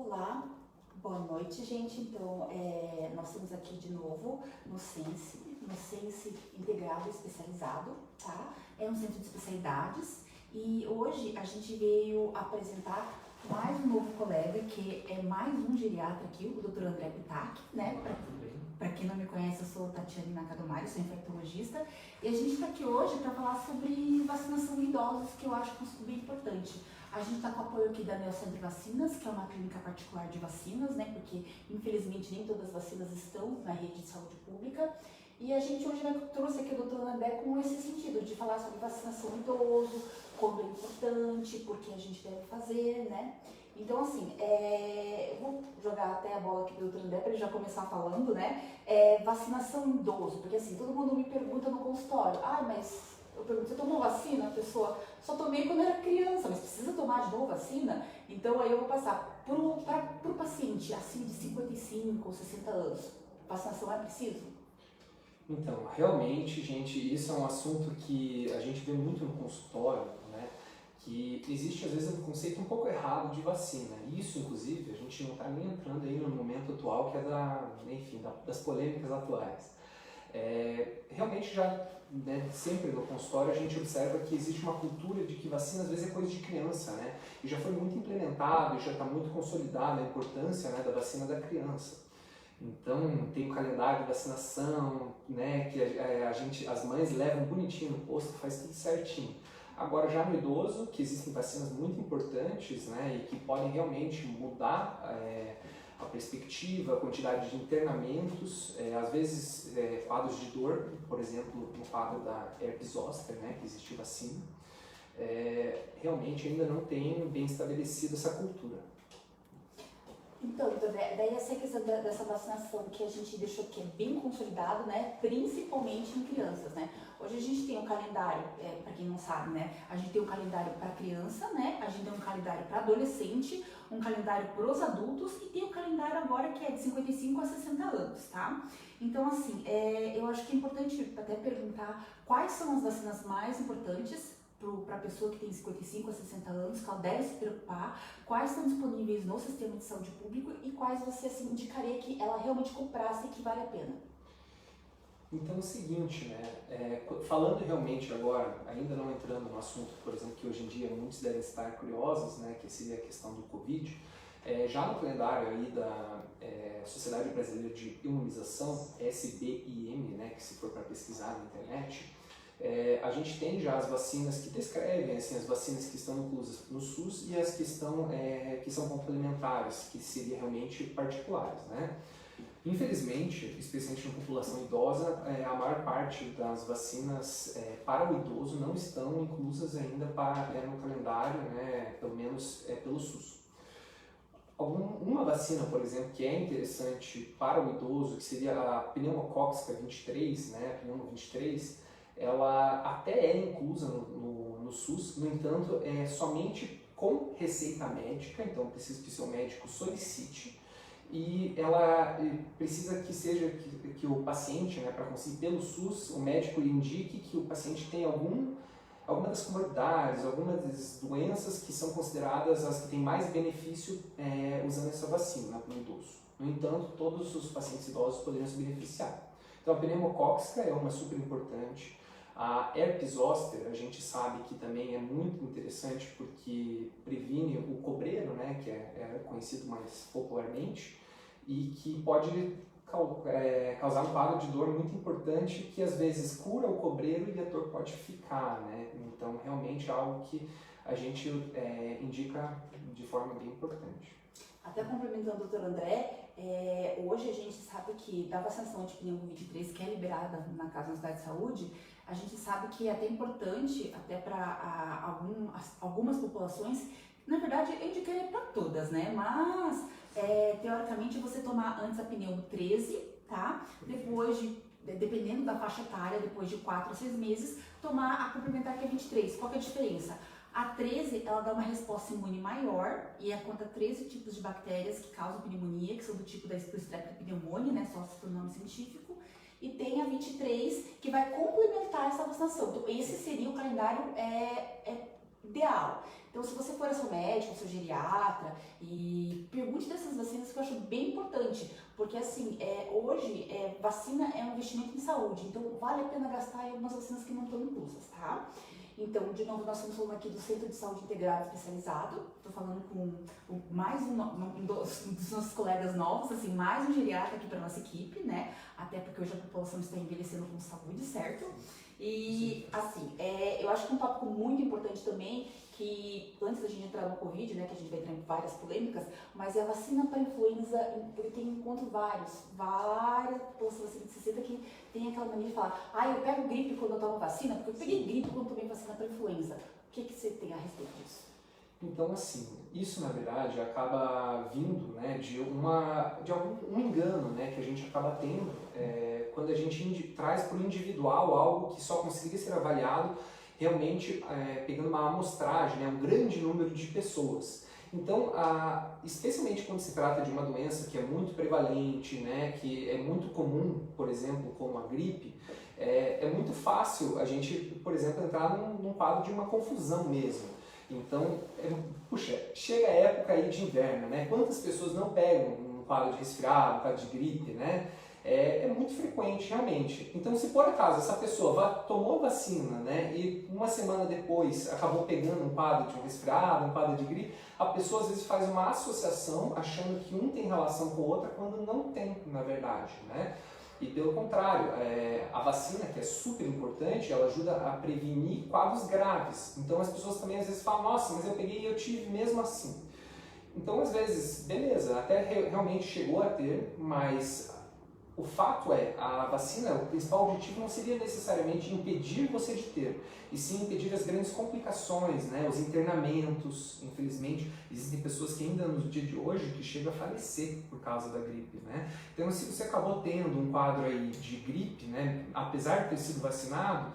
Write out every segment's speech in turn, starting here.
Olá, boa noite, gente. Então, nós estamos aqui de novo no Sense Integrado Especializado, tá? É um centro de especialidades e hoje a gente veio apresentar mais um novo colega, que é mais um geriatra aqui, o Dr. André Pitac, né? Para quem não me conhece, eu sou Tatiane Nakadomari, sou infectologista, e a gente está aqui hoje para falar sobre vacinação de idosos, que eu acho que é um assunto bem importante. A gente está com o apoio aqui da Neocentro Vacinas, que é uma clínica particular de vacinas, né? Porque infelizmente nem todas as vacinas estão na rede de saúde pública. E a gente hoje trouxe aqui o Dr. André com esse sentido de falar sobre vacinação do idoso, como é importante, por que a gente deve fazer, né? Então, assim, eu vou jogar até a bola aqui pro Dr. André para ele já começar falando, né? Vacinação em idoso, porque assim, todo mundo me pergunta no consultório, mas eu pergunto, você tomou vacina? A pessoa, só tomei quando era criança, mas precisa tomar de novo vacina? Então aí eu vou passar pro paciente acima de 55 ou 60 anos, vacinação é preciso? Então, realmente, gente, isso é um assunto que a gente vê muito no consultório, né? Que existe às vezes um conceito um pouco errado de vacina. Isso, inclusive, a gente não está nem entrando aí no momento atual, que é das polêmicas atuais. Realmente já, né, sempre no consultório a gente observa que existe uma cultura de que vacina às vezes é coisa de criança, né? E já foi muito implementado, e já está muito consolidada a importância, né, da vacina da criança. Então, tem o calendário de vacinação, né, que as mães levam bonitinho no posto, faz tudo certinho. Agora, já no idoso, que existem vacinas muito importantes, né, e que podem realmente mudar a perspectiva, a quantidade de internamentos, às vezes quadros de dor, por exemplo, no quadro da herpes zoster, né, que existe vacina, realmente ainda não tem bem estabelecida essa cultura. Então, daí essa questão dessa vacinação que a gente deixou aqui é bem consolidado, né? Principalmente em crianças, né? Hoje a gente tem um calendário, para quem não sabe, né? A gente tem um calendário para criança, né? A gente tem um calendário para adolescente, um calendário para os adultos e tem um calendário agora que é de 55 a 60 anos, tá? Então, assim, eu acho que é importante até perguntar quais são as vacinas mais importantes para a pessoa que tem 55 a 60 anos, que ela deve se preocupar, quais estão disponíveis no sistema de saúde público e quais você assim, indicaria que ela realmente comprasse e que vale a pena? Então é o seguinte, né, falando realmente agora, ainda não entrando no assunto, por exemplo, que hoje em dia muitos devem estar curiosos, né, que seria a questão do Covid, já no calendário aí da Sociedade Brasileira de Imunização, SBIM, né, que se for para pesquisar na internet, a gente tem já as vacinas que descrevem, assim, as vacinas que estão inclusas no SUS e as que são complementares, que seriam realmente particulares, né? Infelizmente, especialmente na população idosa, a maior parte das vacinas para o idoso não estão inclusas ainda no calendário, né, pelo menos pelo SUS. Uma vacina, por exemplo, que é interessante para o idoso, que seria a pneumocócica 23, né, a pneumo 23, ela até é inclusa no SUS, no entanto, é somente com receita médica, então precisa que o seu médico solicite, e ela precisa que o paciente, né, para conseguir pelo SUS, o médico indique que o paciente tem alguma das comorbidades, algumas das doenças que são consideradas as que têm mais benefício usando essa vacina no idoso. No entanto, todos os pacientes idosos poderiam se beneficiar. Então, a pneumocócica é uma super importante. A herpes zoster, a gente sabe que também é muito interessante porque previne o cobreiro, né, que é conhecido mais popularmente, e que pode causar um quadro de dor muito importante que às vezes cura o cobreiro e a dor pode ficar, né? Então, realmente é algo que a gente indica de forma bem importante. Até complementando o Dr. André, hoje a gente sabe que da vacinação anti-pneumo 23, que é liberada na Casa Nacional de Saúde, a gente sabe que é até importante, até para algumas populações, na verdade eu indicaria para todas, né? Mas, teoricamente, você tomar antes a pneumo 13, tá? Depois dependendo da faixa etária, depois de 4 a 6 meses, tomar a complementar que é 23. Qual que é a diferença? A 13, ela dá uma resposta imune maior e é contra 13 tipos de bactérias que causam pneumonia, que são do tipo da Streptococcus pneumoniae, né, só se for o nome científico. E tem a 23, que vai complementar essa vacinação. Então, esse seria o calendário ideal. Então, se você for ao seu médico, ao seu geriatra, e pergunte dessas vacinas, que eu acho bem importante, porque assim, hoje, vacina é um investimento em saúde, então vale a pena gastar em algumas vacinas que não estão inclusas, tá? Então, de novo, nós estamos falando aqui do Centro de Saúde Integrado Especializado. Estou falando com mais um dos nossos colegas novos, assim, mais um geriatra aqui para nossa equipe, né? Até porque hoje a população está envelhecendo com saúde, certo? E, assim, eu acho que um tópico muito importante também, que antes da gente entrar no Covid, né, que a gente vai entrar em várias polêmicas, mas a vacina para influenza, eu tenho encontro várias populações acima de 60 que tem aquela mania de falar, eu pego gripe quando eu tomo vacina, porque eu peguei gripe quando tomei vacina para influenza. O que você tem a respeito disso? Então, assim, isso na verdade acaba vindo, né, de algum engano, né, que a gente acaba tendo quando a gente traz para o individual algo que só conseguiria ser avaliado realmente pegando uma amostragem, né, um grande número de pessoas. Então, especialmente quando se trata de uma doença que é muito prevalente, né, que é muito comum, por exemplo, como a gripe, é muito fácil a gente, por exemplo, entrar num quadro de uma confusão mesmo. Então, puxa, chega a época aí de inverno, né? Quantas pessoas não pegam um quadro de resfriado, um quadro de gripe, né? É muito frequente, realmente. Então, se por acaso essa pessoa tomou a vacina, né, e uma semana depois acabou pegando um quadro de um resfriado, um quadro de gripe, a pessoa às vezes faz uma associação achando que um tem relação com o outro quando não tem, na verdade, né? E pelo contrário, a vacina, que é super importante, ela ajuda a prevenir quadros graves. Então as pessoas também às vezes falam, nossa, mas eu peguei e eu tive mesmo assim. Então às vezes, beleza, até realmente chegou a ter, mas o fato a vacina, o principal objetivo não seria necessariamente impedir você de ter, e sim impedir as grandes complicações, né, os internamentos. Infelizmente, existem pessoas que ainda no dia de hoje que chegam a falecer por causa da gripe, né? Então, se você acabou tendo um quadro aí de gripe, né, apesar de ter sido vacinado,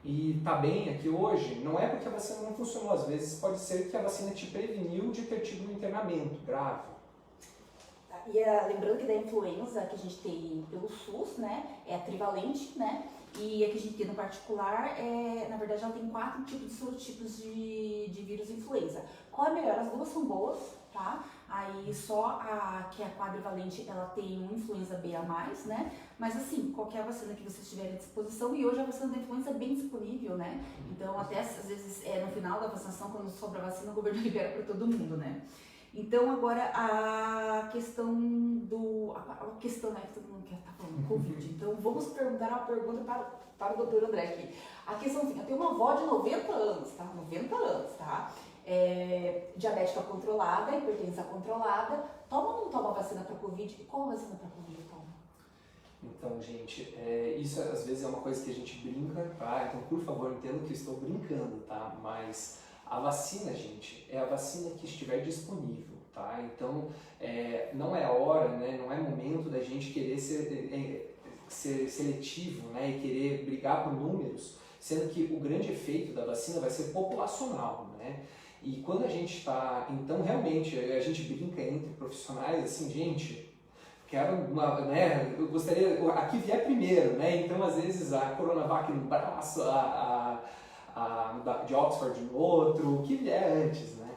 e está bem aqui hoje, não é porque a vacina não funcionou, às vezes pode ser que a vacina te preveniu de ter tido um internamento grave. E lembrando que da influenza que a gente tem pelo SUS, né, é a trivalente, né, e a que a gente tem no particular, na verdade ela tem 4 tipos de serotipos de vírus influenza. Qual é melhor? As duas são boas, tá? Aí só que é a quadrivalente, ela tem um influenza B a mais, né? Mas assim, qualquer vacina que vocês tiverem à disposição, e hoje a vacina da influenza é bem disponível, né? Então até às vezes no final da vacinação, quando sobra a vacina, o governo libera para todo mundo, né? Então, agora, a questão a questão, né, que todo mundo quer estar falando, Covid. Então, vamos perguntar uma pergunta para o doutor André aqui. A questão, assim, eu tenho uma avó de 90 anos, tá? 90 anos, tá? Diabética controlada, hipertensa controlada. Toma ou não toma vacina para Covid? E qual vacina para Covid toma? Então, gente, isso às vezes é uma coisa que a gente brinca, tá? Então, por favor, entenda que eu estou brincando, tá? Mas a vacina, gente, é a vacina que estiver disponível, tá? Então, não é hora, né? Não é momento da gente querer ser seletivo, né? E querer brigar por números, sendo que o grande efeito da vacina vai ser populacional, né? E quando a gente está, então realmente a gente brinca entre profissionais, assim, gente, quero né? Eu gostaria, a que vier primeiro, né? Então, às vezes a Coronavac no braço, de Oxford no outro, o que vier antes, né?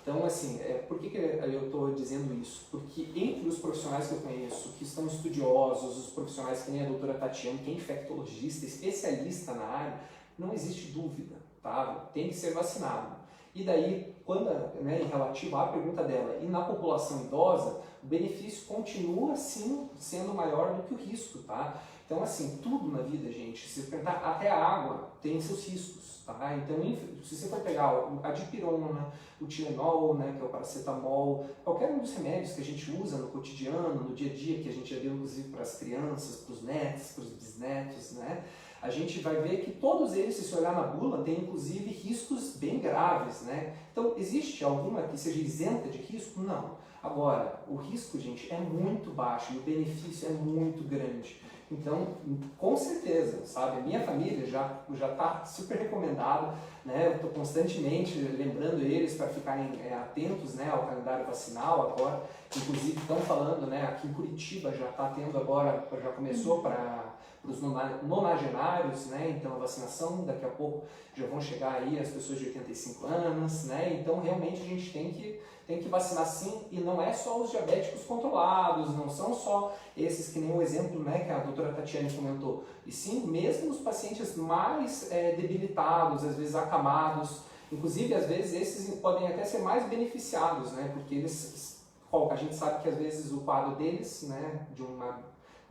Então, assim, por que eu estou dizendo isso? Porque entre os profissionais que eu conheço, que estão estudiosos, os profissionais que nem a doutora Tatiana, que é infectologista, especialista na área, não existe dúvida, tá? Tem que ser vacinado. E daí, quando, né, em relativo à pergunta dela, e na população idosa, o benefício continua, sim, sendo maior do que o risco, tá? Então, assim, tudo na vida, gente, se perguntar, até a água tem seus riscos, tá? Então, se você for pegar a dipirona, o Tilenol, né, que é o paracetamol, qualquer um dos remédios que a gente usa no cotidiano, no dia a dia, que a gente já deu, inclusive, para as crianças, para os netos, para os bisnetos, né? A gente vai ver que todos eles, se você olhar na bula, tem inclusive riscos bem graves, né? Então, existe alguma que seja isenta de risco? Não. Agora, o risco, gente, é muito baixo e o benefício é muito grande. Então, com certeza, sabe? A minha família já está super recomendado, né? Eu estou constantemente lembrando eles para ficarem atentos, né, ao calendário vacinal agora. Inclusive, estão falando, né, aqui em Curitiba já está tendo agora, já começou para os nonagenários, né? Então a vacinação daqui a pouco já vão chegar aí as pessoas de 85 anos, né? Então realmente a gente tem que vacinar sim, e não é só os diabéticos controlados, não são só esses que nem o exemplo, né, que a doutora Tatiane comentou, e sim mesmo os pacientes mais debilitados, às vezes acamados, inclusive às vezes esses podem até ser mais beneficiados, né, porque a gente sabe que às vezes o quadro deles, né, de uma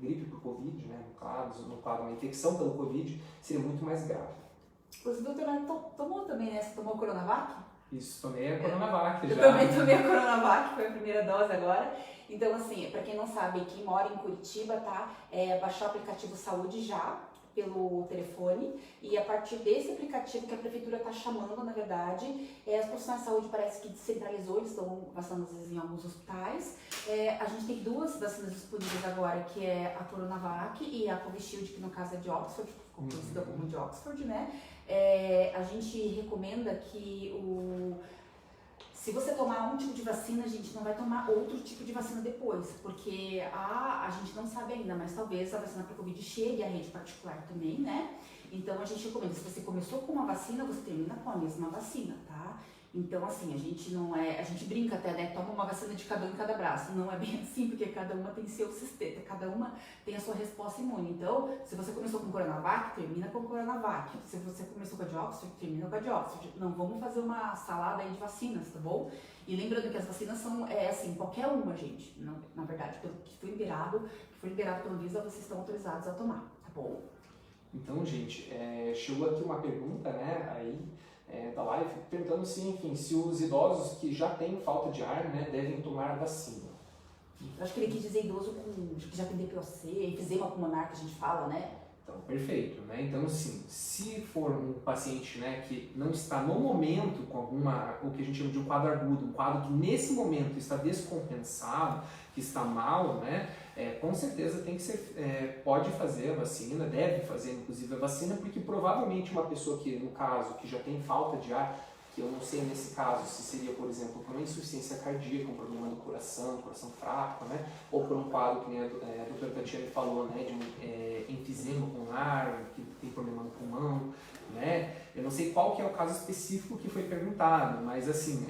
gripe por Covid, né, no quadro uma infecção pelo Covid, seria muito mais grave. Você, doutora, tomou também, né? Você tomou a Coronavac? Isso, tomei a Coronavac já. Eu também tomei a Coronavac, foi a primeira dose agora. Então, assim, para quem não sabe, quem mora em Curitiba, tá? Baixar o aplicativo Saúde Já pelo telefone, e a partir desse aplicativo que a prefeitura está chamando, na verdade, os profissionais de saúde parece que descentralizou, eles estão vacinando às vezes em alguns hospitais. A gente tem 2 vacinas disponíveis agora, que é a Coronavac e a Covishield, que no caso é de Oxford, conhecida como de Oxford, né? A gente recomenda que se você tomar um tipo de vacina, a gente não vai tomar outro tipo de vacina depois, porque a gente não sabe ainda, mas talvez a vacina para Covid chegue à rede particular também, né? Então a gente recomenda, se você começou com uma vacina, você termina com a mesma vacina, tá? Então, assim, a gente brinca até, né? Toma uma vacina de cada um em cada braço. Não é bem assim, porque cada uma tem seu sistema, cada uma tem a sua resposta imune. Então, se você começou com Coronavac, termina com Coronavac. Se você começou com a de Oxford, termina com a de Oxford. Não vamos fazer uma salada aí de vacinas, tá bom? E lembrando que as vacinas são, assim, qualquer uma, gente. Não, na verdade, pelo que foi liberado pelo Anvisa, vocês estão autorizados a tomar, tá bom? Então, gente, chegou aqui uma pergunta, né, aí da live, perguntando se os idosos que já têm falta de ar, né, devem tomar a vacina. Eu acho que ele quis dizer idoso que já tem DPOC, enfisema pulmonar que a gente fala, né? Então, perfeito, né? Então, assim, se for um paciente, né, que não está no momento com o que a gente chama de um quadro agudo, um quadro que nesse momento está descompensado, que está mal, né, com certeza tem que ser, pode fazer a vacina, deve fazer inclusive a vacina, porque provavelmente uma pessoa que, no caso, que já tem falta de ar, que eu não sei nesse caso se seria, por exemplo, por uma insuficiência cardíaca, um problema do coração fraco, né? Ou por um quadro que nem a doutora Tatiane falou, né? De um enfisema pulmonar, que tem problema no pulmão, né? Eu não sei qual que é o caso específico que foi perguntado, mas assim,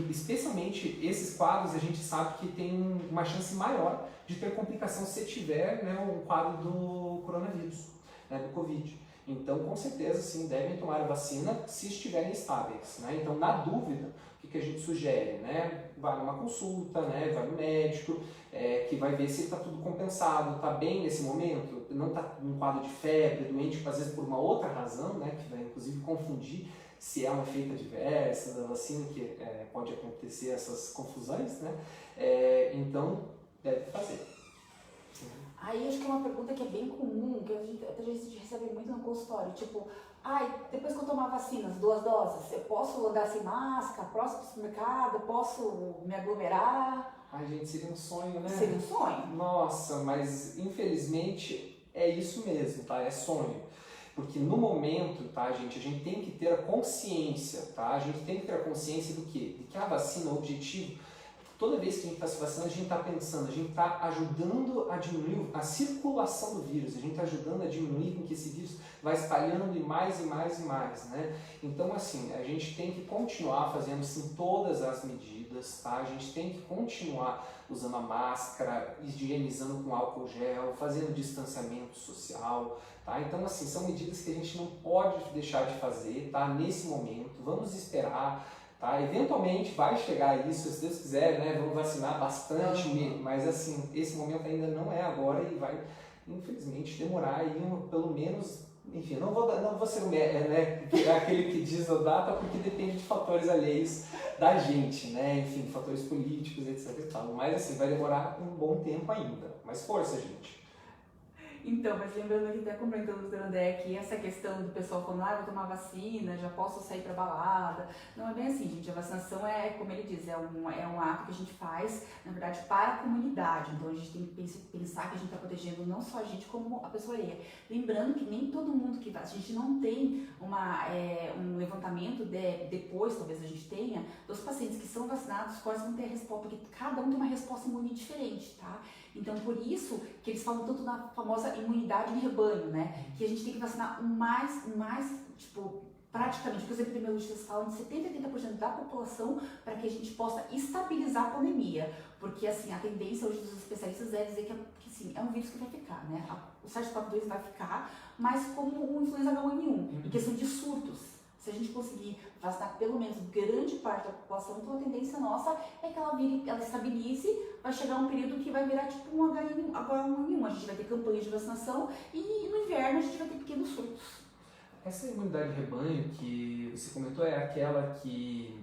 especialmente esses quadros a gente sabe que tem uma chance maior de ter complicação se tiver, né, um quadro do coronavírus, né, do Covid. Então, com certeza, sim, devem tomar a vacina se estiverem estáveis, né? Então, na dúvida, o que a gente sugere, né? Vai numa consulta, né? Vai no médico, que vai ver se está tudo compensado, está bem nesse momento, não está num quadro de febre, doente, às vezes por uma outra razão, né? Que vai, inclusive, confundir se é um efeito adverso da vacina, que pode acontecer essas confusões, né? Então, deve fazer. Aí acho que é uma pergunta que é bem comum, que a gente recebe muito no consultório, tipo, depois que eu tomar vacina, as 2 doses, eu posso andar sem máscara, posso ir pro supermercado, posso me aglomerar? Ai, gente, seria um sonho, né? Seria um sonho. Nossa, mas infelizmente é isso mesmo, tá? É sonho. Porque no momento, tá, gente, a gente tem que ter a consciência, tá? A gente tem que ter a consciência do quê? De que a vacina, o objetivo, toda vez que a gente está se vacinando, a gente está pensando, a gente está ajudando a diminuir a circulação do vírus, a gente está ajudando a diminuir com que esse vírus vai espalhando mais e mais e mais, né? Então, assim, a gente tem que continuar fazendo, sim, todas as medidas, tá? A gente tem que continuar usando a máscara, higienizando com álcool gel, fazendo distanciamento social, tá? Então, assim, são medidas que a gente não pode deixar de fazer, tá? Nesse momento, vamos esperar. Tá? Eventualmente vai chegar isso, se Deus quiser, né? Vamos vacinar bastante, mas assim, esse momento ainda não é agora e vai, infelizmente, demorar aí pelo menos, enfim, não vou ser aquele que diz a data, porque depende de fatores alheios da gente, né? Enfim, fatores políticos, etc e tal. Mas assim, vai demorar um bom tempo ainda. Mas força, gente. Então, mas lembrando que até comentando o Dr. André que essa questão do pessoal falando, vou tomar vacina, já posso sair pra balada. Não é bem assim, gente. A vacinação como ele diz, é um ato que a gente faz, na verdade, para a comunidade. Então, a gente tem que pensar que a gente está protegendo não só a gente, como a pessoa alheia. Lembrando que nem todo mundo que a gente não tem um levantamento depois, talvez a gente tenha, dos pacientes que são vacinados, quais vão ter a resposta, porque cada um tem uma resposta imune diferente, tá? Então, por isso que eles falam tanto na famosa famosa imunidade em rebanho, né? Que a gente tem que vacinar o mais, tipo, praticamente, porque os epidemiologistas falam de 70% a 80% da população para que a gente possa estabilizar a pandemia. Porque, assim, a tendência hoje dos especialistas é dizer que sim, é um vírus que vai ficar, né? O SARS-CoV-2 vai ficar, mas como o influenza H1N1, em questão de surtos. Se a gente conseguir vacinar pelo menos grande parte da população, então a tendência nossa é que ela estabilize, vai chegar um período que vai virar tipo um H1N1. A gente vai ter campanha de vacinação e no inverno a gente vai ter pequenos surtos. Essa imunidade de rebanho que você comentou é aquela que...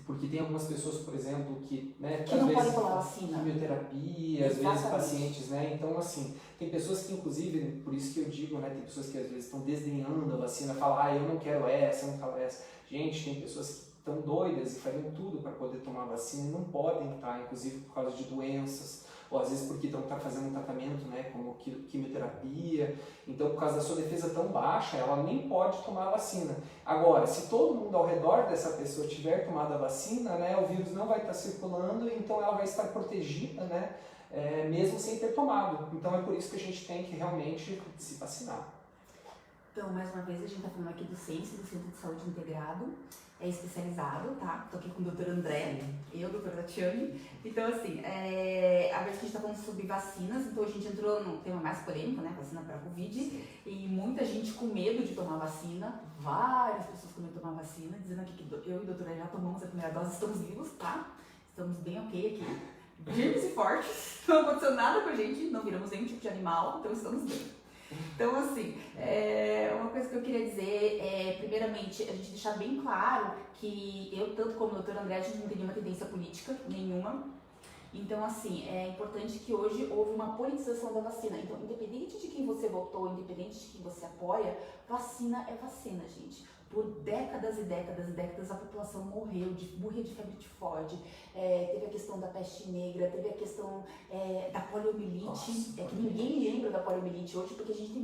Porque tem algumas pessoas, por exemplo, que... Né, que não podem tomar vacina. Quimioterapia, às vezes pacientes, né? Então, assim, tem pessoas que, inclusive, por isso que eu digo, né? Tem pessoas que às vezes estão desdenhando a vacina, falam, eu não quero essa, eu não quero essa. Gente, tem pessoas que estão doidas e fariam tudo para poder tomar a vacina e não podem, tá? Inclusive por causa de doenças, ou às vezes porque estão fazendo um tratamento, né, como quimioterapia. Então, por causa da sua defesa tão baixa, ela nem pode tomar a vacina. Agora, se todo mundo ao redor dessa pessoa tiver tomado a vacina, né, o vírus não vai estar circulando, então ela vai estar protegida, né, mesmo sem ter tomado. Então, é por isso que a gente tem que realmente se vacinar. Então, mais uma vez, a gente está falando aqui do CENSE, do Centro de Saúde Integrado, é especializado, tá? Estou aqui com o doutor André, eu, doutora Tatiane. Então, assim, a vez que a gente está falando sobre vacinas, então a gente entrou no tema mais polêmico, né? Vacina para a Covid, e muita gente com medo de tomar vacina, várias pessoas com medo de tomar vacina, dizendo aqui que eu e a doutora já tomamos a primeira dose, estamos vivos, tá? Estamos bem ok aqui, firmes e fortes, não aconteceu nada com a gente, não viramos nenhum tipo de animal, então estamos bem. Então, assim, uma coisa que eu queria dizer é, primeiramente, a gente deixar bem claro que eu, tanto como o doutor André, a gente não tem nenhuma tendência política, nenhuma. Então, assim, é importante que hoje houve uma politização da vacina. Então, independente de quem você votou, independente de quem você apoia, vacina é vacina, gente. Por décadas e décadas e décadas a população morria de febre tifoide, teve a questão da peste negra, teve a questão da poliomielite, que ninguém lembra da poliomielite hoje, porque a gente tem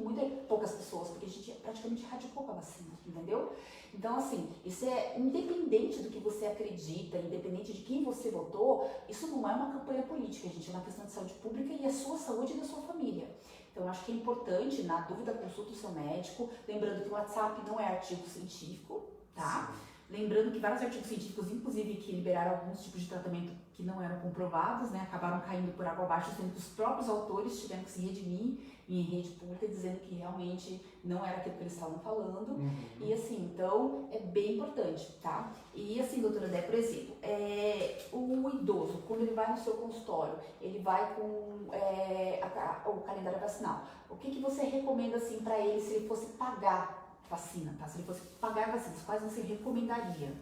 poucas pessoas, porque a gente praticamente erradicou com a vacina, entendeu? Então, assim, isso é independente do que você acredita, independente de quem você votou, isso não é uma campanha política, gente, é uma questão de saúde pública e a sua saúde e da sua família. Então, eu acho que é importante, na dúvida, consulta o seu médico. Lembrando que o WhatsApp não é artigo científico, tá? Sim. Lembrando que vários artigos científicos, inclusive, que liberaram alguns tipos de tratamento que não eram comprovados, né? Acabaram caindo por água abaixo, sendo que os próprios autores tiveram que se redimir em rede pública, dizendo que realmente não era aquilo que eles estavam falando. E assim, então, é bem importante, tá? E assim, doutora André, por exemplo, o idoso, quando ele vai no seu consultório, ele vai com o calendário vacinal. O que você recomenda, assim, para ele, se ele fosse pagar vacina, tá? Se ele fosse pagar vacinas, quais você recomendaria?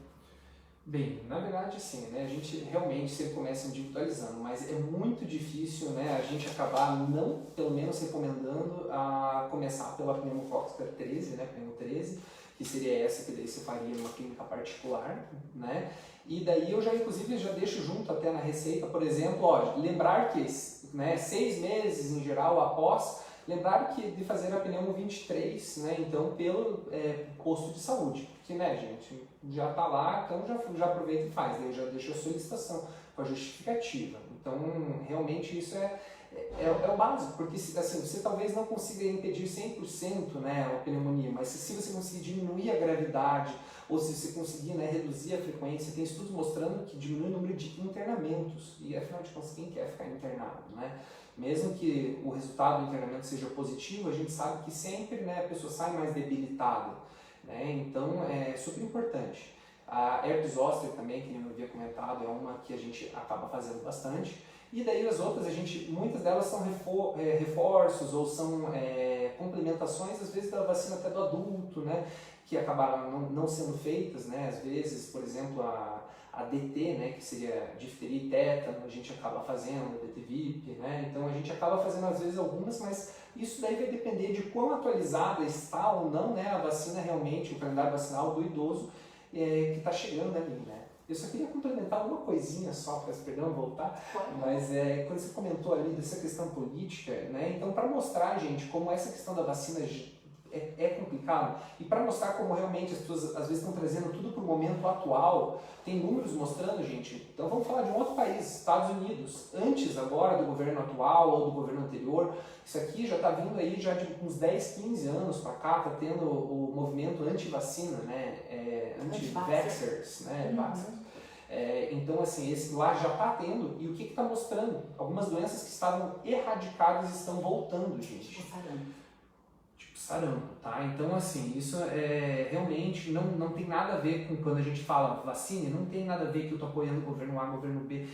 Bem, na verdade, sim, né? A gente realmente sempre começa individualizando, mas é muito difícil, né, a gente acabar não, pelo menos, recomendando a começar pela pneumocócica 13, né, pneumo 13, que seria essa que daí você faria numa clínica particular, né? E daí eu já, inclusive, já deixo junto até na receita, por exemplo, ó, lembrar que, né, 6 meses em geral após, lembrar que de fazer a pneumo 23, né, então pelo posto de saúde, porque, né, gente, já tá lá, então já aproveita e faz, daí já deixa a solicitação com a justificativa. Então, realmente isso é o básico, porque assim, você talvez não consiga impedir 100%, né, a pneumonia, mas se você conseguir diminuir a gravidade, ou se você conseguir, né, reduzir a frequência, tem estudos mostrando que diminui o número de internamentos, e afinal de contas, quem quer ficar internado, né? Mesmo que o resultado do internamento seja positivo, a gente sabe que sempre, né, a pessoa sai mais debilitada, né? Então é super importante. A herpes zoster também, que eu havia comentado, é uma que a gente acaba fazendo bastante. E daí as outras, muitas delas são reforços ou são complementações, às vezes, da vacina até do adulto, né? Que acabaram não sendo feitas, né? Às vezes, por exemplo, a DT, né, que seria difteria e tétano, a gente acaba fazendo, a DT-VIP, né, então a gente acaba fazendo às vezes algumas, mas isso daí vai depender de quão atualizada está ou não, né, a vacina realmente, o calendário vacinal do idoso que está chegando ali, né. Eu só queria complementar uma coisinha só, peço perdão, voltar, mas quando você comentou ali dessa questão política, né, então para mostrar, gente, como essa questão da vacina é complicado. E para mostrar como realmente as pessoas às vezes estão trazendo tudo para o momento atual, tem números mostrando, gente. Então vamos falar de um outro país, Estados Unidos. Antes agora do governo atual ou do governo anterior, isso aqui já está vindo aí já de uns 10, 15 anos para cá, está tendo o movimento anti-vacina, né? Anti-vaxxers, né? Então, assim, esse lá já está tendo, e o que está mostrando? Algumas doenças que estavam erradicadas estão voltando, gente. Tipo sarampo, tá? Então, assim, isso realmente não tem nada a ver com quando a gente fala vacina, não tem nada a ver que eu estou apoiando o governo A, governo B.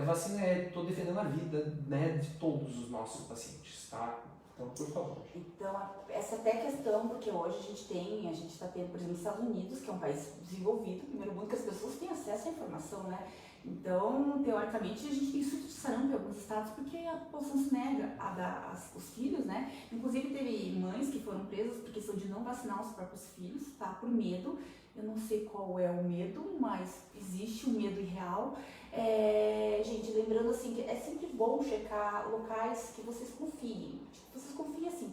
Vacina, estou defendendo a vida, né, de todos os nossos pacientes, tá? Então, por favor. Então, essa até questão, porque hoje a gente está tendo, por exemplo, os Estados Unidos, que é um país desenvolvido, primeiro mundo que as pessoas têm acesso à informação, né? Então, teoricamente, a gente tem surto de sarampo em alguns estados porque a população se nega a dar os filhos, né? Inclusive, teve mães que foram presas por questão de não vacinar os próprios filhos, tá? Por medo. Eu não sei qual é o medo, mas existe um medo irreal. Gente, lembrando assim, que é sempre bom checar locais que vocês confiem. Vocês confiem assim.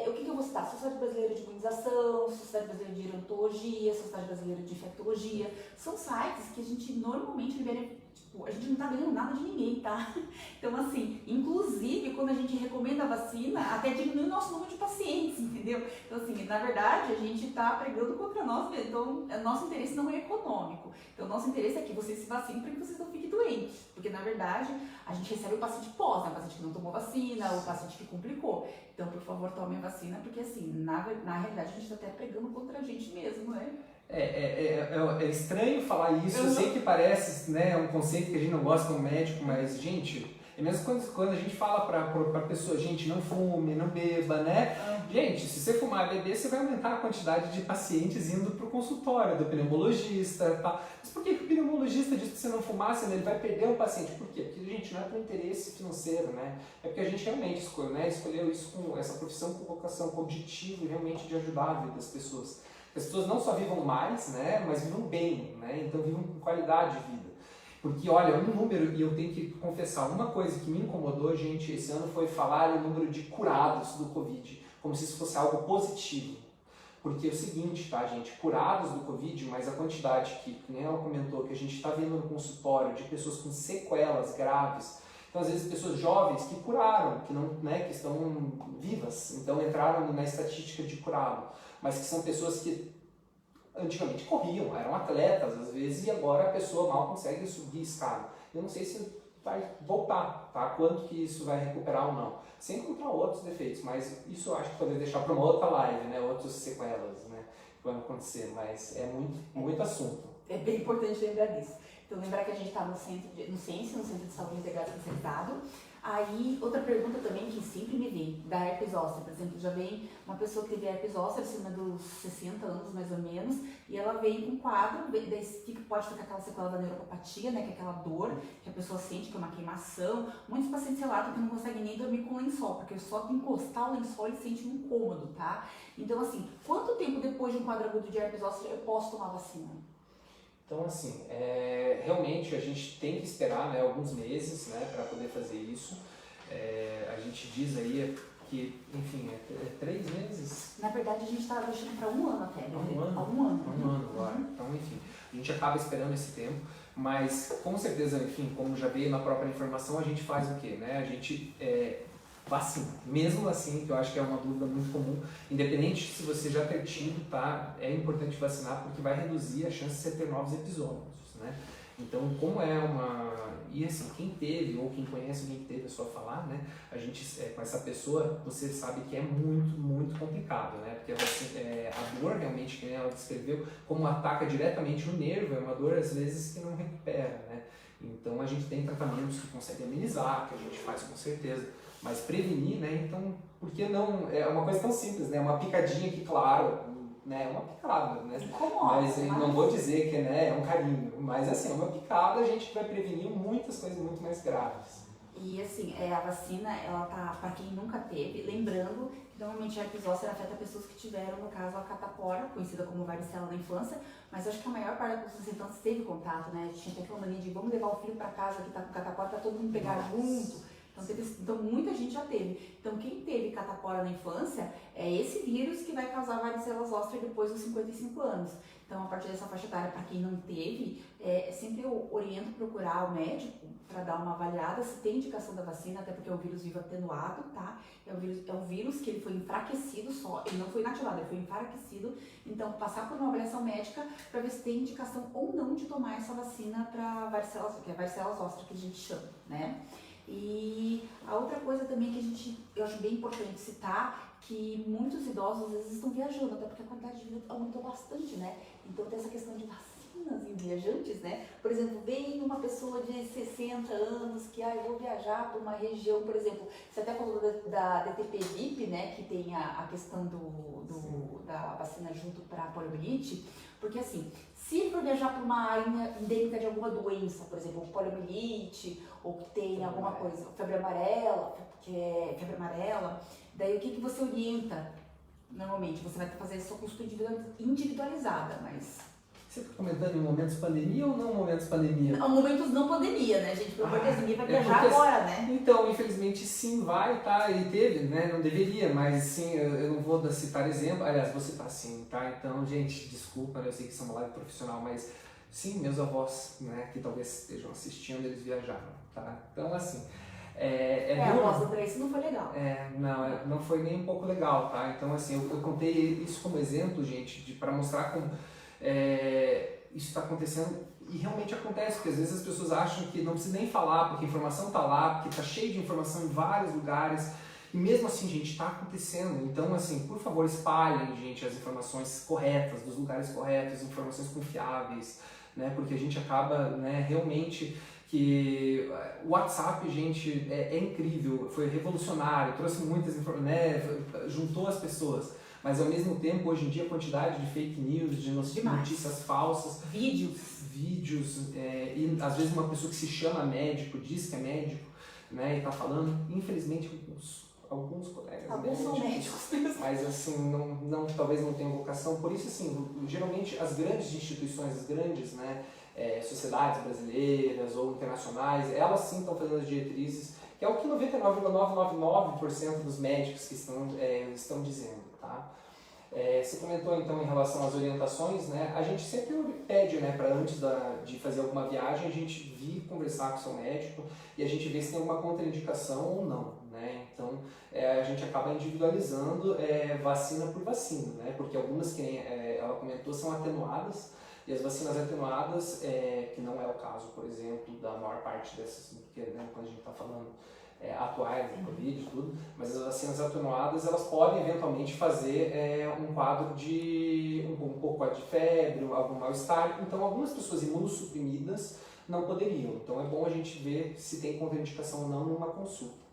O que eu vou citar? Sociedade Brasileira de Imunização, Sociedade Brasileira de Gerontologia, Sociedade Brasileira de Infectologia. São sites que a gente normalmente libera, tipo, a gente não tá ganhando nada de ninguém, tá? Então, assim, inclusive, quando a gente recomenda a vacina, até diminui o nosso número de pacientes, entendeu? Então, assim, na verdade, a gente tá pregando contra nós mesmos. Então, nosso interesse não é econômico. Então, nosso interesse é que vocês se vacinem para que vocês não fiquem doentes. Porque, na verdade, a gente recebe o paciente pós, né? O paciente que não tomou vacina, o paciente que complicou. Então, por favor, tomem vacina, porque, assim, na realidade, a gente tá até pregando contra a gente mesmo, né? É estranho falar isso, eu sei que parece, né, um conceito que a gente não gosta como médico, mas, gente, é mesmo quando a gente fala pra pessoa, gente, não fume, não beba, né? Gente, se você fumar e beber, você vai aumentar a quantidade de pacientes indo pro consultório do pneumologista, tá? Mas por que o pneumologista diz que você não fumasse, né? Ele vai perder o paciente? Por quê? Porque, gente, não é por interesse financeiro, né? É porque a gente realmente escolheu isso com essa profissão com vocação, com objetivo realmente de ajudar a vida das pessoas. As pessoas não só vivam mais, né, mas vivam bem, né, então vivam com qualidade de vida. Porque, olha, um número, e eu tenho que confessar, uma coisa que me incomodou, gente, esse ano foi falar o número de curados do Covid, como se isso fosse algo positivo. Porque é o seguinte, tá, gente, curados do Covid, mas a quantidade que nem ela comentou, que a gente está vendo no consultório de pessoas com sequelas graves, então às vezes pessoas jovens que curaram, que, não, né, que estão vivas, então entraram na estatística de curado, mas que são pessoas que antigamente corriam, eram atletas às vezes, e agora a pessoa mal consegue subir escada. Eu não sei se vai voltar, tá? Quanto que isso vai recuperar ou não. Sem encontrar outros defeitos, mas isso eu acho que poderia deixar para uma outra live, né? Outras sequelas, né? Que vão acontecer, mas é muito assunto. É bem importante lembrar disso. Então, lembrar que a gente está no Centro de Saúde Integrado Especializado. Aí, outra pergunta também que sempre me vem, da herpes zoster, por exemplo, já vem uma pessoa que teve herpes zoster acima dos 60 anos, mais ou menos, e ela vem com quadro, daí pode ficar aquela sequela da neuropatia, né, que é aquela dor que a pessoa sente, que é uma queimação. Muitos pacientes relatam que não conseguem nem dormir com lençol, porque só de encostar o lençol ele sente um incômodo, tá? Então, assim, quanto tempo depois de um quadro agudo de herpes zoster eu posso tomar vacina? Então, assim, realmente a gente tem que esperar, né, alguns meses, né, para poder fazer isso. A gente diz aí que, enfim, 3 meses. Na verdade, a gente está deixando para 1 ano até, né? Um ano? Um ano agora. Então, enfim, a gente acaba esperando esse tempo, mas com certeza, enfim, como já veio na própria informação, a gente faz o quê, né? A gente vacina. Mesmo assim, que eu acho que é uma dúvida muito comum, independente se você já ter tido, tá? É importante vacinar porque vai reduzir a chance de você ter novos episódios, né? Então, como é uma... E assim, quem teve ou quem conhece alguém que teve, é só falar, né? A gente, com essa pessoa, você sabe que é muito, muito complicado, né? Porque a dor, realmente, que ela descreveu, como ataca diretamente o nervo, é uma dor, às vezes, que não recupera, né? Então, a gente tem tratamentos que conseguem amenizar, que a gente faz com certeza. Mas prevenir, né? Então, por que não? É uma coisa tão simples, né? Uma picadinha que, claro, né? É uma picada, né? Mas eu não vou dizer que, né, é um carinho. Mas, assim, uma picada a gente vai prevenir muitas coisas muito mais graves. E, assim, a vacina, ela tá, para quem nunca teve, lembrando que normalmente a herpes zoster afeta pessoas que tiveram, no caso, a catapora, conhecida como varicela na infância, mas acho que a maior parte dos representantes teve contato, né? Tinha até aquela mania de vamos levar o filho para casa que tá com catapora para todo mundo pegar junto. Então muita gente já teve. Então quem teve catapora na infância, é esse vírus que vai causar varicela zoster depois dos 55 anos. Então, a partir dessa faixa etária, para quem não teve, sempre eu oriento procurar o médico para dar uma avaliada se tem indicação da vacina, até porque é um vírus vivo atenuado, tá? É um vírus que ele foi enfraquecido só, ele não foi inativado, ele foi enfraquecido. Então, passar por uma avaliação médica para ver se tem indicação ou não de tomar essa vacina para varicela, que é a varicela zoster que a gente chama, né? E a outra coisa também que eu acho bem importante citar, que muitos idosos às vezes estão viajando, até porque a qualidade de vida aumentou bastante, né? Então tem essa questão de vacinas em viajantes, né? Por exemplo, vem uma pessoa de 60 anos que, eu vou viajar para uma região, por exemplo, você até falou da DTP-VIP, né? Que tem a questão da vacina junto para a poliomielite, porque assim, se for viajar para uma área endêmica de alguma doença, por exemplo, poliomielite, ou que tem alguma coisa, febre amarela, daí o que você orienta? Normalmente, você vai fazer a sua consulta individualizada, mas... Você está comentando em momentos de pandemia ou não momentos de pandemia? Não, momentos não pandemia, né, gente? Pelo amor de Deus, ninguém vai viajar porque, agora, né? Então, infelizmente, sim, vai, tá? E teve, né? Não deveria, mas sim, eu não vou citar exemplo. Aliás, vou citar sim, tá? Então, gente, desculpa, eu sei que isso é uma live profissional, mas sim, meus avós, né, que talvez estejam assistindo, eles viajaram, tá? Então, assim... a voz do Tracy não foi legal. Não foi nem um pouco legal, tá? Então, assim, eu contei isso como exemplo, gente, para mostrar como isso está acontecendo e realmente acontece, porque às vezes as pessoas acham que não precisa nem falar, porque a informação está lá, porque está cheio de informação em vários lugares, e mesmo assim, gente, está acontecendo. Então, assim, por favor, espalhem, gente, as informações corretas, dos lugares corretos, informações confiáveis, né? Porque a gente acaba, né, realmente... que o WhatsApp, gente, é incrível, foi revolucionário, trouxe muitas informações, né, juntou as pessoas, mas ao mesmo tempo, hoje em dia, a quantidade de fake news, de notícias falsas, vídeos e às vezes uma pessoa que se chama médico, diz que é médico, né, e está falando, infelizmente, alguns colegas são médicos, mas assim, talvez não tenham vocação, por isso, assim, geralmente as grandes instituições, as grandes, né, sociedades brasileiras ou internacionais, elas sim estão fazendo as diretrizes, que é o que 99,999% dos médicos que estão dizendo, tá? Você comentou então em relação às orientações, né? A gente sempre pede, né, para antes de fazer alguma viagem, a gente vir conversar com o seu médico e a gente vê se tem alguma contraindicação ou não, né? Então a gente acaba individualizando vacina por vacina, né? Porque algumas que ela comentou são atenuadas. E as vacinas atenuadas, que não é o caso, por exemplo, da maior parte dessas, porque, né, quando a gente está falando atuais, do Covid e tudo, mas as vacinas atenuadas, elas podem eventualmente fazer um quadro de um pouco de febre, algum mal-estar. Então, algumas pessoas imunossuprimidas não poderiam. Então, é bom a gente ver se tem contraindicação ou não numa consulta.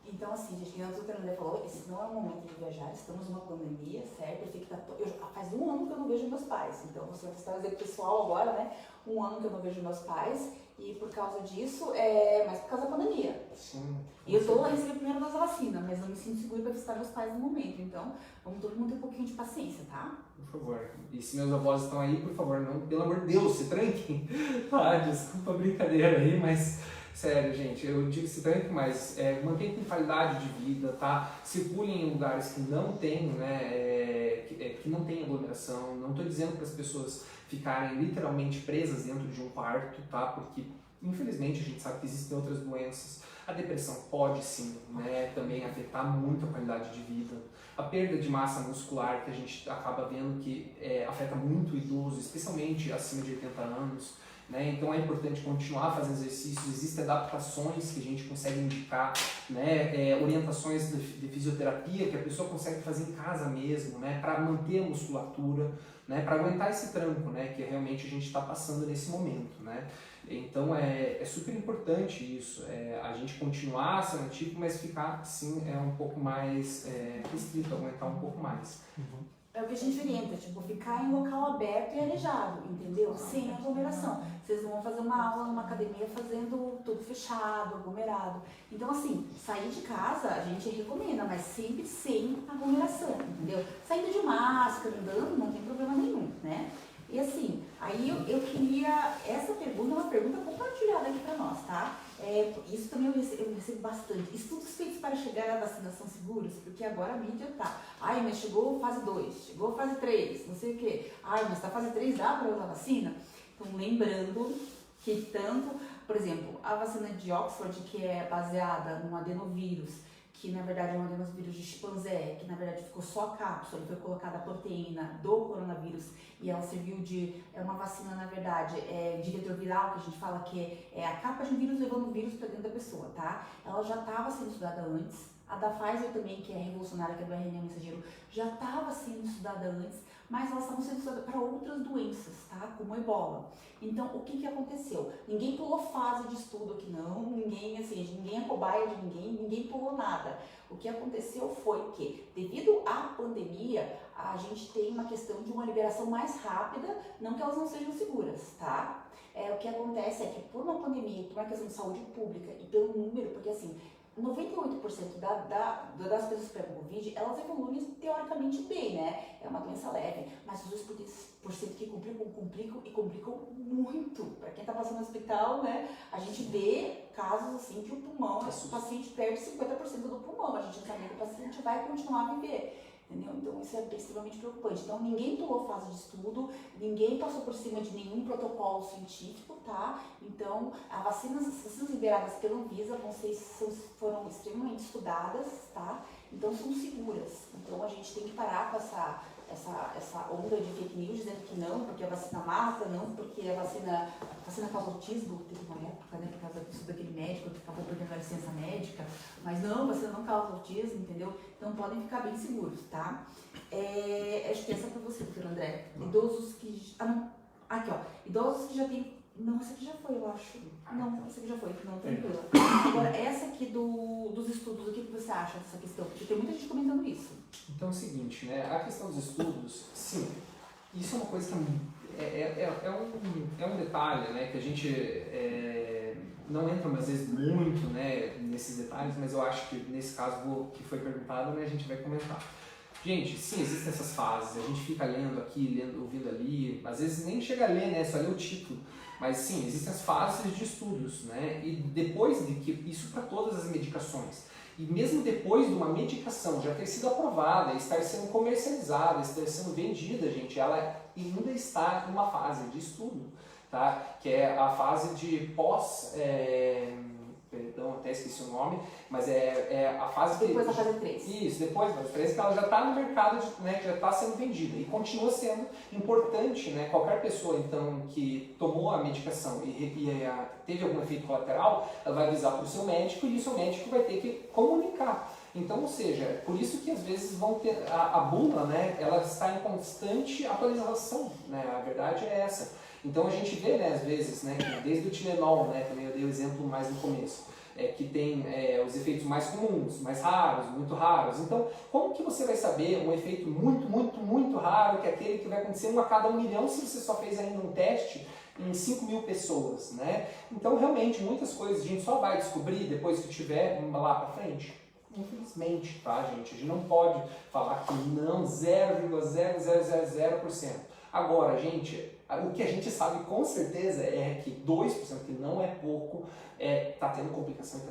Então, assim, gente, antes o Fernando falou, esse não é o momento de viajar, estamos numa pandemia, certo? Faz um ano que eu não vejo meus pais, então você vai estar um exemplo pessoal agora, né? Um ano que eu não vejo meus pais, e por causa disso, mas por causa da pandemia. Sim. E eu estou recebendo a primeira dose da vacina, mas não me sinto segura para visitar meus pais no momento, então vamos todo mundo ter um pouquinho de paciência, tá? Por favor. E se meus avós estão aí, por favor, não, pelo amor de Deus, se tranquem. Desculpa a brincadeira aí, mas... Sério, gente, eu digo se tranque, mas mantenha com qualidade de vida, tá? Circulem em lugares que não tem, né, que não tem aglomeração. Não estou dizendo para as pessoas ficarem literalmente presas dentro de um quarto, tá? Porque, infelizmente, a gente sabe que existem outras doenças. A depressão pode, sim, né, também afetar muito a qualidade de vida. A perda de massa muscular, que a gente acaba vendo que afeta muito o idoso, especialmente acima de 80 anos. Né? Então é importante continuar fazendo exercícios, existem adaptações que a gente consegue indicar, né? Orientações de fisioterapia que a pessoa consegue fazer em casa mesmo, né? Para manter a musculatura, né? Para aguentar esse tranco, né? Que realmente a gente está passando nesse momento. Né? Então é super importante isso, a gente continuar sendo ativo, mas ficar sim um pouco mais restrito, aguentar um pouco mais. Uhum. É o que a gente orienta, tipo, ficar em local aberto e arejado, entendeu? Sem aglomeração. Vocês não vão fazer uma aula numa academia fazendo tudo fechado, aglomerado. Então, assim, sair de casa a gente recomenda, mas sempre sem aglomeração, entendeu? Saindo de máscara, andando, não tem problema nenhum, né? E assim, aí eu queria, essa pergunta é uma pergunta compartilhada aqui pra nós, tá? Isso também eu recebo bastante. Estudos feitos para chegar à vacina são seguros? Porque agora a mídia tá. Ai, mas chegou fase 2, chegou fase 3, não sei o quê. Ai, mas tá fase 3, dá para usar vacina? Então, lembrando que tanto, por exemplo, a vacina de Oxford, que é baseada num adenovírus, que na verdade é um adenovírus de chimpanzé, que na verdade ficou só a cápsula e foi colocada a proteína do coronavírus e ela serviu é uma vacina na verdade de vetor viral, que a gente fala que é a capa de um vírus levando o vírus para dentro da pessoa, tá? Ela já estava sendo estudada antes, a da Pfizer também, que é revolucionária, que é do RNA mensageiro, já estava sendo estudada antes, mas elas estavam sendo estudadas para outras doenças, tá? Como a ebola. Então, o que aconteceu? Ninguém pulou fase de estudo aqui não, ninguém é cobaia de ninguém pulou nada. O que aconteceu foi que, devido à pandemia, a gente tem uma questão de uma liberação mais rápida, não que elas não sejam seguras, tá? O que acontece é que por uma pandemia, por uma questão de saúde pública e pelo número, porque assim, 98% das pessoas que pegam Covid, elas evoluem teoricamente bem, né? É uma doença leve, mas os 2% que complicam muito. Para quem está passando no hospital, né? A gente vê casos assim que o pulmão, o paciente perde 50% do pulmão, a gente não sabe que o paciente vai continuar a viver. Entendeu? Então isso é extremamente preocupante. Então ninguém pulou fase de estudo, ninguém passou por cima de nenhum protocolo científico, tá? Então as vacinas liberadas pela Anvisa foram extremamente estudadas, tá? Então são seguras. Então a gente tem que parar com essa onda de fake news dizendo que não, porque a vacina mata, não porque a vacina causa autismo, teve uma época, né, por causa disso daquele médico que acabou perdendo a licença médica, mas não, a vacina não causa autismo, entendeu? Então podem ficar bem seguros, tá? Acho que essa é pra você, doutor André. Idosos que... Aqui, ó. Idosos que já têm... Não, essa aqui já foi, eu acho. Não, essa aqui já foi. Não, tranquila. Agora, essa aqui dos estudos, o que você acha dessa questão? Porque tem muita gente comentando isso. Então é o seguinte, né? A questão dos estudos, sim, isso é uma coisa que é um detalhe, né? Que a gente não entra, às vezes, muito, né, nesses detalhes, mas eu acho que nesse caso que foi perguntado, né, a gente vai comentar. Gente, sim, existem essas fases, a gente fica lendo aqui, ouvindo ali, às vezes nem chega a ler, né, só lê o título. Mas sim, existem as fases de estudos, né? E depois de que, isso para todas as medicações, e mesmo depois de uma medicação já ter sido aprovada, estar sendo comercializada, estar sendo vendida, gente, ela ainda está em uma fase de estudo, tá? Que é a fase de perdão, até esqueci o nome, mas é a fase... Depois da fase 3. Isso, depois da fase 3, que ela já está no mercado, né, já está sendo vendida e continua sendo importante, né, qualquer pessoa, então, que tomou a medicação e teve algum efeito colateral, ela vai avisar para o seu médico e o seu médico vai ter que comunicar. Então, ou seja, por isso que às vezes vão ter, a bula, né, ela está em constante atualização, né, a verdade é essa. Então a gente vê, né, às vezes, né, desde o Tilenol, né, também eu dei o exemplo mais no começo, que tem os efeitos mais comuns, mais raros, muito raros. Então, como que você vai saber um efeito muito, muito, muito raro, que é aquele que vai acontecer 1 a cada 1 milhão, se você só fez ainda um teste em 5.000 pessoas, né? Então, realmente, muitas coisas a gente só vai descobrir depois que tiver lá pra frente. Infelizmente, tá, gente? A gente não pode falar que não, 0,0000%. Agora, gente, o que a gente sabe com certeza é que 2%, que não é pouco, está tendo complicação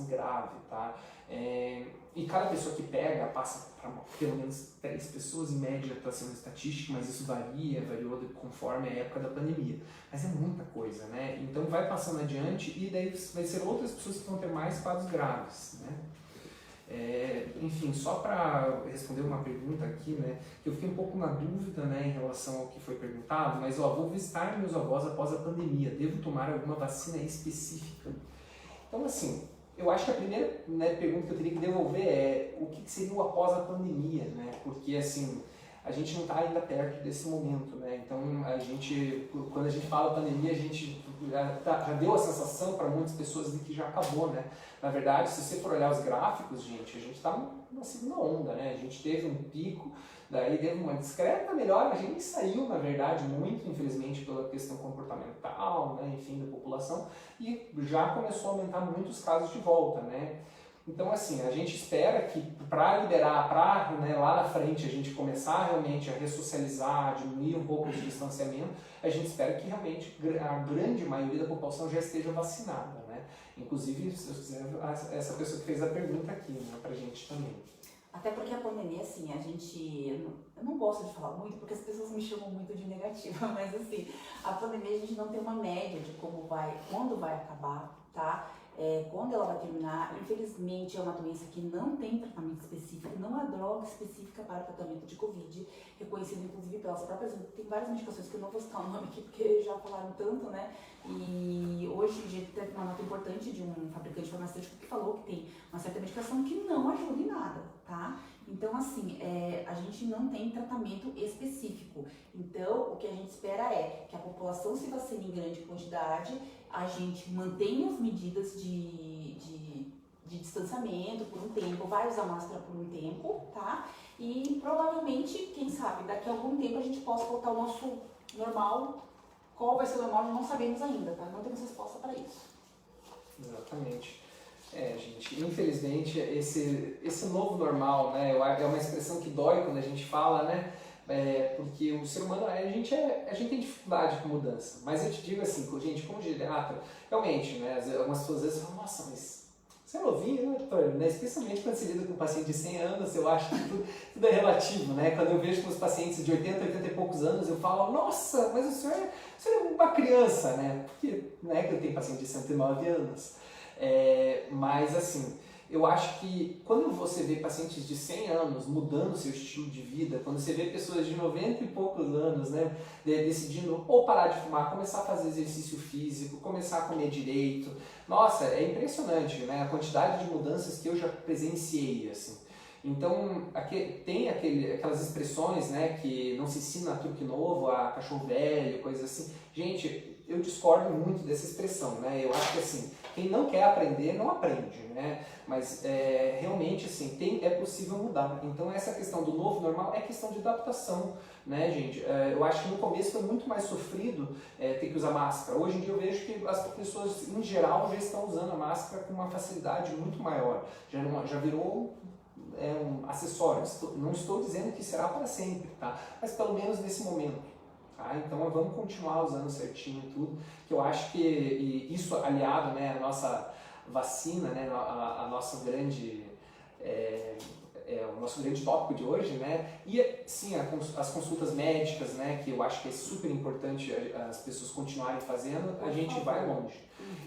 grave, tá? E cada pessoa que pega passa para pelo menos 3 pessoas, em média está sendo estatística, mas isso variou conforme a época da pandemia. Mas é muita coisa, né? Então vai passando adiante e daí vai ser outras pessoas que vão ter mais quadros graves, né? Enfim, só para responder uma pergunta aqui, né, que eu fiquei um pouco na dúvida, né, em relação ao que foi perguntado, mas vou visitar meus avós após a pandemia, devo tomar alguma vacina específica? Então, assim, eu acho que a primeira, né, pergunta que eu teria que devolver é o que seria o após a pandemia, né, porque assim, a gente não está ainda perto desse momento, né, então quando a gente fala pandemia, a gente já deu a sensação para muitas pessoas de que já acabou, né. Na verdade, se você for olhar os gráficos, gente, a gente está numa segunda onda, né? A gente teve um pico, daí teve uma discreta melhora, a gente saiu, na verdade, muito, infelizmente, pela questão comportamental, né? Enfim, da população, e já começou a aumentar muitos casos de volta, né? Então, assim, a gente espera que para liberar, né, lá na frente, a gente começar realmente a ressocializar, diminuir um pouco esse distanciamento, a gente espera que realmente a grande maioria da população já esteja vacinada, né? Inclusive, se Deus quiser, essa pessoa que fez a pergunta aqui, né, pra gente também. Até porque a pandemia, assim, eu não gosto de falar muito, porque as pessoas me chamam muito de negativa, mas assim, a pandemia a gente não tem uma média de quando vai acabar, tá? Quando ela vai terminar. Infelizmente é uma doença que não tem tratamento específico, não há droga específica para o tratamento de Covid, reconhecido inclusive pelas próprias, tem várias medicações que eu não vou citar o nome aqui porque já falaram tanto, né? E hoje a gente teve uma nota importante de um fabricante farmacêutico que falou que tem uma certa medicação que não ajuda em nada, tá? Então, assim, a gente não tem tratamento específico. Então, o que a gente espera é que a população se vacine em grande quantidade, a gente mantenha as medidas de distanciamento por um tempo, vai usar máscara por um tempo, tá? E provavelmente, quem sabe, daqui a algum tempo a gente possa voltar ao nosso normal. Qual vai ser o normal, não sabemos ainda, tá? Não temos resposta para isso. Exatamente. Gente, infelizmente, esse novo normal, né, é uma expressão que dói quando a gente fala, né, porque o ser humano, a gente tem dificuldade com mudança, mas eu te digo assim, gente, como geriatra, realmente, né, algumas pessoas às vezes falam, nossa, mas você é novinho, né, doutor? Né? Especialmente quando você lida com um paciente de 100 anos, eu acho que tudo é relativo, né, quando eu vejo com os pacientes de 80 e poucos anos, eu falo, nossa, mas o senhor é uma criança, né, porque não é que eu tenho paciente de 109 anos, mas assim, eu acho que quando você vê pacientes de 100 anos mudando seu estilo de vida, quando você vê pessoas de 90 e poucos anos, né, decidindo ou parar de fumar, começar a fazer exercício físico, começar a comer direito, nossa, é impressionante, né, a quantidade de mudanças que eu já presenciei, assim. Então, tem aquelas expressões, né, que não se ensina a truque novo, a cachorro velho, coisas assim. Gente, eu discordo muito dessa expressão, né, eu acho que assim, quem não quer aprender, não aprende, né? Mas realmente assim, é possível mudar. Então essa questão do novo normal é questão de adaptação, né, gente? Eu acho que no começo foi muito mais sofrido ter que usar máscara. Hoje em dia eu vejo que as pessoas, em geral, já estão usando a máscara com uma facilidade muito maior. Já virou um acessório. Não estou dizendo que será para sempre, tá? Mas pelo menos nesse momento. Tá? Então vamos continuar usando certinho tudo, que eu acho que isso aliado, né, à nossa vacina, né, a nossa grande, o nosso grande tópico de hoje, né, e sim as consultas médicas, né, que eu acho que é super importante as pessoas continuarem fazendo, a gente vai longe.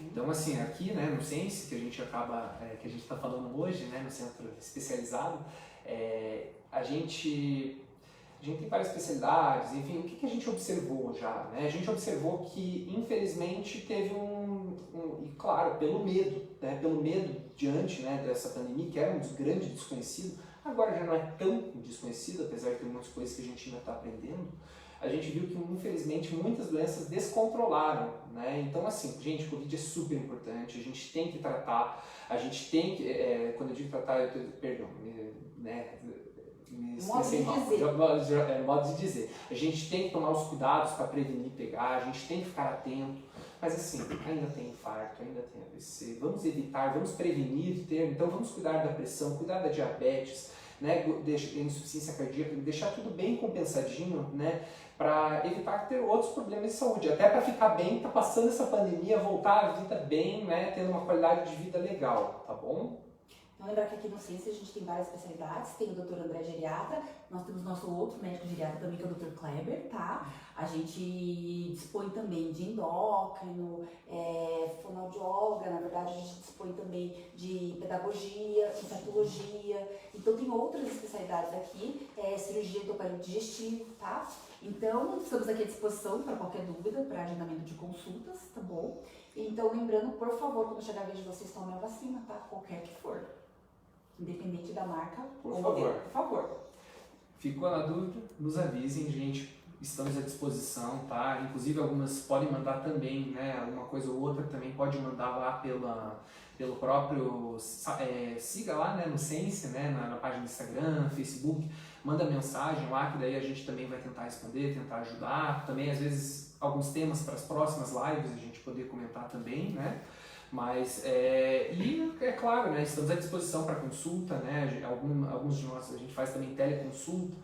Então assim, aqui, né, no Sense, que a gente que a gente está falando hoje, né, no centro especializado, a gente tem várias especialidades, enfim, o que a gente observou já, né? A gente observou que, infelizmente, teve e claro, pelo medo, né? Pelo medo diante, né, dessa pandemia, que era um grande desconhecido, agora já não é tão desconhecido, apesar de ter muitas coisas que a gente ainda está aprendendo, a gente viu que, infelizmente, muitas doenças descontrolaram, né? Então, assim, gente, o Covid é super importante, a gente tem que tratar, a gente tem que, quando eu digo tratar, perdão, né? Modo de dizer. A gente tem que tomar os cuidados para prevenir pegar, a gente tem que ficar atento, mas assim, ainda tem infarto, ainda tem AVC, vamos evitar, vamos prevenir ter, então vamos cuidar da pressão, cuidar da diabetes, né, insuficiência cardíaca, deixar tudo bem compensadinho, né, para evitar ter outros problemas de saúde, até para ficar bem, tá passando essa pandemia, voltar à vida bem, né, tendo uma qualidade de vida legal, tá bom? Então, lembrar que aqui no Ciência a gente tem várias especialidades, tem o Dr. André Geriatra, nós temos nosso outro médico geriatra também, que é o Dr. Kleber, tá? A gente dispõe também de endócrino, fonoaudióloga, na verdade a gente dispõe também de pedagogia, infectologia, então tem outras especialidades aqui, cirurgia do aparelho digestivo, tá? Então, estamos aqui à disposição para qualquer dúvida, para agendamento de consultas, tá bom? Então, lembrando, por favor, quando chegar a vez de vocês, tomem a vacina, tá? Qualquer que for. Independente da marca por ou favor. modelo, por favor. Ficou na dúvida? Nos avisem, gente. Estamos à disposição, tá? Inclusive, algumas podem mandar também, né? Alguma coisa ou outra também pode mandar lá pelo próprio... siga lá, né? No Sense, né? Na página do Instagram, Facebook. Manda mensagem lá, que daí a gente também vai tentar responder, tentar ajudar. Também, às vezes, alguns temas para as próximas lives a gente poder comentar também, né? Mas, e é claro, né, estamos à disposição para consulta, né, alguns de nós, a gente faz também teleconsulta,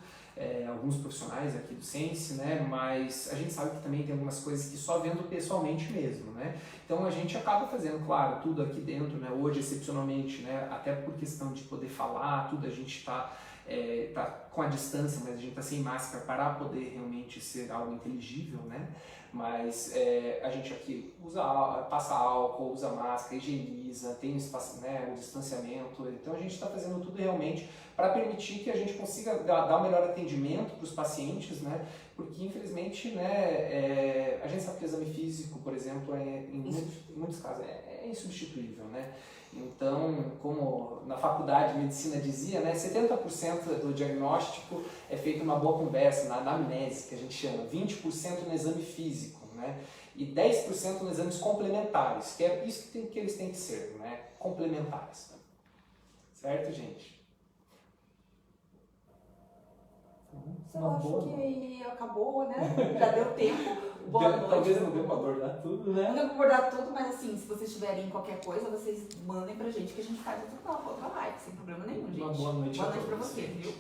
alguns profissionais aqui do Sense, né? Mas a gente sabe que também tem algumas coisas que só vendo pessoalmente mesmo, né? Então a gente acaba fazendo, claro, tudo aqui dentro, né? Hoje, excepcionalmente, né? Até por questão de poder falar, tudo a gente tá com a distância, mas a gente está sem máscara para poder realmente ser algo inteligível, né? Mas a gente aqui passa álcool, usa máscara, higieniza, tem o espaço, né, o distanciamento, então a gente está fazendo tudo realmente para permitir que a gente consiga dar o melhor atendimento para os pacientes, né? Porque infelizmente, né, a gente sabe que o exame físico, por exemplo, em muitos casos é insubstituível, né? Então, como na faculdade de medicina dizia, né, 70% do diagnóstico é feito numa boa conversa, na anamnese, que a gente chama, 20% no exame físico, né, e 10% nos exames complementares, que é isso que eles têm que ser, né, complementares. Certo, gente? Eu acho que acabou, né? Já deu tempo. Boa noite. Talvez não dê pra abordar tudo, né? Não deu pra abordar tudo, mas assim, se vocês tiverem qualquer coisa, vocês mandem pra gente que a gente faz outra live, sem problema nenhum, gente. Uma boa noite Boa a noite pra todos. vocês, viu?